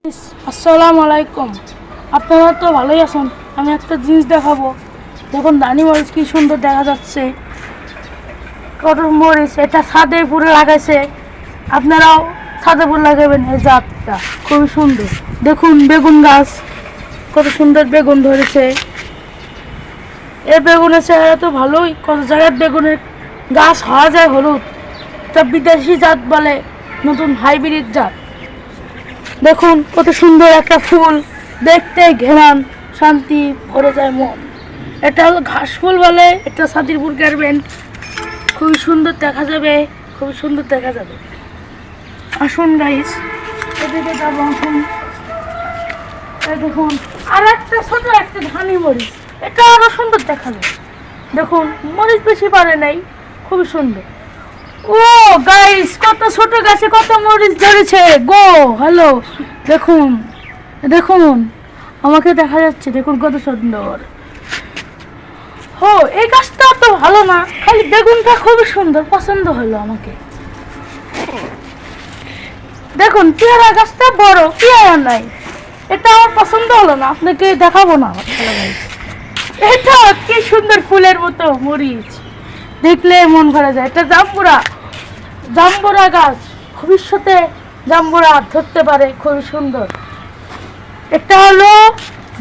আসসালামু আলাইকুম। আপনারা তো ভালোই আছেন। আমি একটা জিনিস দেখাবো। দেখুন দানি মরিচ কি সুন্দর দেখা যাচ্ছে। কটন মরিচ এটা ছাদে পুরো লাগাইছে, আপনারাও ছাদে পুরো লাগাবেন। এই জাতটা খুবই সুন্দর। দেখুন বেগুন গাছ কত সুন্দর বেগুন ধরেছে। এই বেগুনের চেহারা তো ভালোই, কত জায়গায় বেগুনের গাছ হওয়া যায় হলুদ। এটা বিদেশি জাত বলে, নতুন হাইব্রিড জাত। দেখুন কত সুন্দর একটা ফুল, দেখতে ঘেরান শান্তি ভরে যায় মন। এটা হলো ঘাস ফুল বলে, এটা ছাদের উপর গাড়বেন, খুবই সুন্দর দেখা যাবে, খুবই সুন্দর দেখা যাবে। আসুন গাইস, এদিকে যাবো। আসুন, এই দেখুন আর একটা ছোট একটা ধানি মরিচ, এটা আরো সুন্দর দেখা যায়। দেখুন মরিচ বেশি পারে নাই, খুবই সুন্দর। ও গাইস, কত ছোট গাছে কত মরিচ ধরেছে গো। হ্যালো, দেখুন দেখুন আমাকে দেখা যাচ্ছে, দেখুন কত সুন্দর। ও এই গাছটা তো ভালো না, খালি বেগুনটা খুবই সুন্দর, পছন্দ হলো আমাকে। দেখুন পেয়ারা গাছটা বড়, পেয়ারা নাই, এটা আমার পছন্দ হলো না, আপনাকে দেখাবো না। ভালো গাইস, এটা কি সুন্দর ফুলের মতো মরিচ, দেখলে মন ভরে যায়। এটা জাম্বুরা গাছ, ভবিষ্যতে জাম্বুরা ধরতে পারে, খুবই সুন্দর। এটা হলো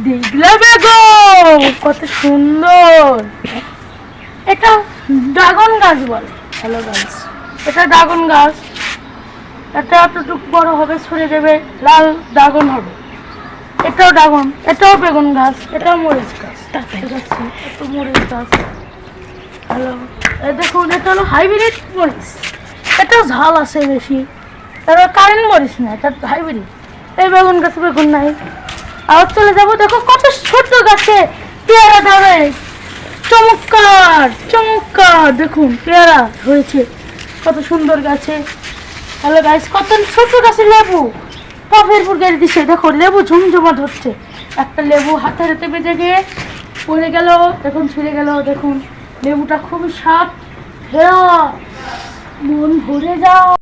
দিগলা বেগম, কত সুন্দর। এটা ড্রাগন গাছ বলে। হ্যালো গাছ, এটা ড্রাগন গাছ, এটা এতটুকু বড় হবে, ছড়ে দেবে, লাল ড্রাগন হবে। এটাও ড্রাগন, এটাও বেগুন গাছ, এটাও মরিচ গাছ। দেখাচ্ছি এত মরিচ গাছ। হ্যালো, দেখুন এটা হলো হাইব্রিড মরিচ, এটা ঝাল আছে বেশি, এটা কারেন্ট মরিচ না, এটা হাইব্রিড। এই বেগুন গাছে বেগুন নাই। আবার চলে যাবো, দেখো কত ছোট গাছে পেয়ারা ধরে, চমৎকার চমৎকার। দেখুন পেয়ারা হয়েছে কত সুন্দর গাছে। হ্যালো গাইস, কত ছোট গাছে লেবু টপের উপর গাড়ি দিচ্ছে। দেখো লেবু ঝুমঝুমা ধরছে, একটা লেবু হাতে হাতে বেঁধে গিয়ে পড়ে গেল, দেখুন ছিঁড়ে গেল। দেখুন লেবুটা খুবই স্বাদ, মন ভরে যাও।